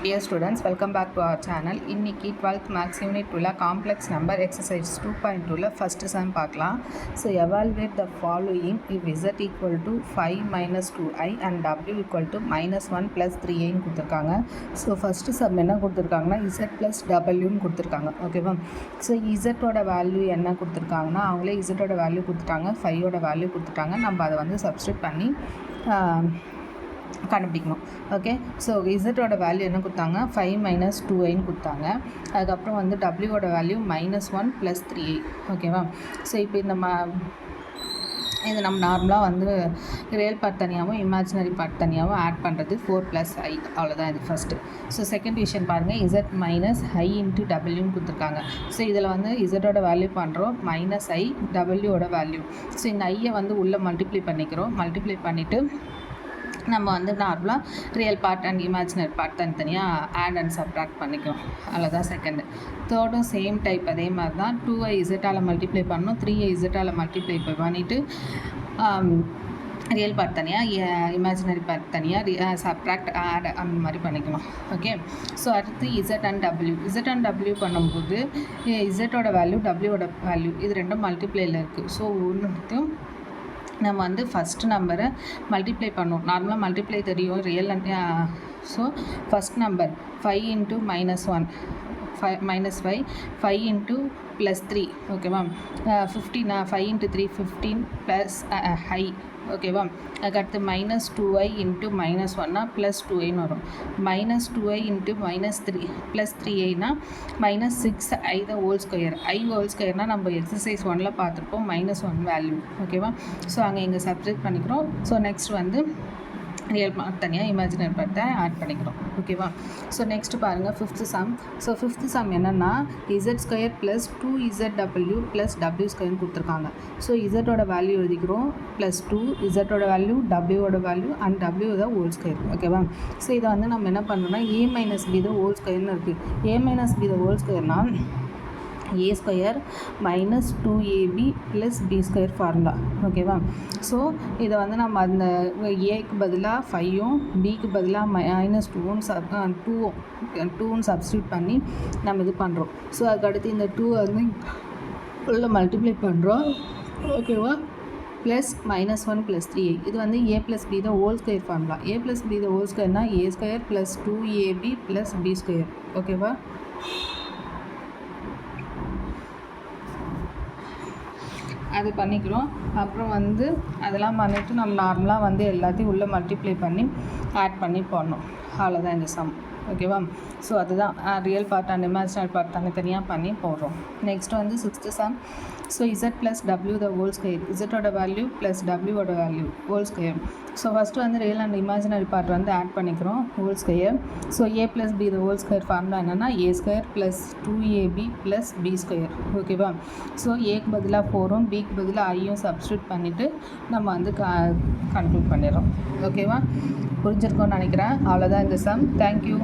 Dear students, welcome back to our channel. இன்னைக்கு 12th Maths Unit 2 Complex Number Exercise 2.2 first sum பார்க்கலாம். So evaluate the following if z equal to 5 minus 2i and w equal to minus 1 plus 3i கொடுத்துருக்காங்க. So first sum என்ன கொடுத்துருக்காங்கன்னா z plus w கொடுத்துருக்காங்க. ஓகேவா? So இசட்டோட value என்ன கொடுத்துருக்காங்கன்னா அவங்களே இசட்டோட value கொடுத்துட்டாங்க, 5ஓட வேல்யூ கொடுத்துட்டாங்க. நம்ம அதை வந்து சப்ஸ்டியூட் பண்ணி கண்டுபிடிக்கணும். ஓகே, ஸோ இசட்டோட வேல்யூ என்ன கொடுத்தாங்க, 5 minus 2iன்னு கொடுத்தாங்க. அதுக்கப்புறம் வந்து டபிள்யூவோட வேல்யூ -1 + 3i. ஓகேவா? ஸோ இப்போ இது நம்ம நார்மலாக வந்து ரியல் பார்ட் தனியாகவும் இமேஜினரி பார்ட் தனியாகவும் ஆட் பண்ணுறது 4 + i. அவ்வளோதான் இது ஃபஸ்ட்டு. ஸோ செகண்ட் விஷயம் பாருங்கள், z மைனஸ் i இன்ட்டு டபிள்யூன்னு கொடுத்துருக்காங்க. ஸோ இதில் வந்து இசட்டோட வேல்யூ பண்ணுறோம், -i டபிள்யூவோட வேல்யூ. ஸோ இந்த ஐயை வந்து உள்ளே மல்டிப்ளை பண்ணிக்கிறோம். மல்டிப்ளை பண்ணிவிட்டு நம்ம வந்து நார்மலாக real part and imaginary part தனித்தனியாக ஆட் அண்ட் சப்ட்ராக்ட் பண்ணிக்கிறோம். அவ்வளோதான் செகண்டு. தேர்டும் சேம் டைப் அதே மாதிரி தான். 2i இசட்டால் மல்டிப்ளை பண்ணணும், 3i இசட்டால் மல்டிப்ளை பண்ணிவிட்டு ரியல் பார்ட் தனியாக இமேஜினரி பார்ட் தனியாக சப்ட்ராக்ட் ஆட் அந்த மாதிரி பண்ணிக்கணும். ஓகே, ஸோ அடுத்து இசட் அண்ட் டபிள்யூ பண்ணும்போது இசட்டோட வேல்யூ டபிள்யூவோட வேல்யூ இது ரெண்டும் மல்டிப்ளையில் இருக்குது. ஸோ ஒன்றுத்தையும் நம்ம வந்து ஃபஸ்ட்டு நம்பரை மல்டிப்ளை பண்ணுவோம். நார்மலாக மல்டிப்ளை தெரியும் real and. So first number 5 × -1 5 × +3. ஓகேவா? 15 5 × 3 15 ப்ளஸ் i. ஓகேவா? அதுக்கடுத்து -2i × -1னா +2iன்னு வரும். -2i × -3 +3iனா -6i the whole square. i whole ஸ்கொயர்னால் நம்ம எக்ஸசைஸ் 1ல் பார்த்துருப்போம், -1 வேல்யூ. ஓகேவா? ஸோ அங்கே இங்கே சப்ஸ்டியூட் பண்ணிக்கிறோம். ஸோ நெக்ஸ்ட் வந்து ரியல் பார்ட் தனியாக இமேஜினரி பார்ட்டை ஆட் பண்ணிக்கிறோம். ஓகேவா? ஸோ நெக்ஸ்ட் பாருங்கள் fifth some. So fifth some என்னென்னா z² + 2zw + w² கொடுத்துருக்காங்க. ஸோ இசட்டோட வேல்யூ எழுதிக்கிறோம், +2 இசட்டோட வேல்யூ டபிள்யூவோட value and W the whole square. ஓகேவா? ஸோ இதை வந்து நம்ம என்ன பண்ணணும்னா a - b த ஹோல் ஸ்கொயர்னு இருக்குது. a - b த ஹோல் ஸ்கொயர்னால் a² - 2ab + b² ஃபார்முலா. ஓகேவா? ஸோ இதை வந்து நம்ம அந்த ஏக்கு பதிலாக 5ம் பிக்கு பதிலாக -2ன்னு சப்ஸ்டியூட் பண்ணி நம்ம இது பண்ணுறோம். ஸோ அதுக்கடுத்து இந்த 2 வந்து உள்ள மல்டிப்ளை பண்ணுறோம். ஓகேவா? Plus -1 + 3i. இது வந்து a + b the whole square formula. a + b the whole ஸ்கொயர்னால் a² + 2ab + b². ஓகேவா? அது பண்ணிக்கிறோம். அப்புறம் வந்து அதெல்லாம் பண்ணிவிட்டு நம்ம நார்மலாக வந்து எல்லாத்தையும் உள்ளே மல்டிப்ளை பண்ணி ஆட் பண்ணி போடணும். அவ்வளோதான் இந்த சம். ஓகேவா? ஸோ அதுதான் real part and imaginary part தனித்தனியாக பண்ணி போடுறோம். நெக்ஸ்ட் வந்து sixth sum. So z + w the whole square. இசட்டோட வேல்யூ ப்ளஸ் டபிள்யூவோட value whole square. So first வந்து ரியல் அண்ட் இமேஜினரி பார்ட் வந்து ஆட் பண்ணிக்கிறோம், whole square. So a + b the whole square formula என்னென்னா a² + 2ab + b². ஓகேவா? So ஏக்கு பதிலாக 4ம் பிக்கு பதிலாக ஐயும் சப்ஸ்டியூட் பண்ணிவிட்டு நம்ம வந்து கன்க்ளூட் பண்ணிடுறோம். ஓகேவா? புரிஞ்சிருக்கோன்னு நினைக்கிறேன். அவ்வளோதான் இந்த சம். தேங்க்யூ.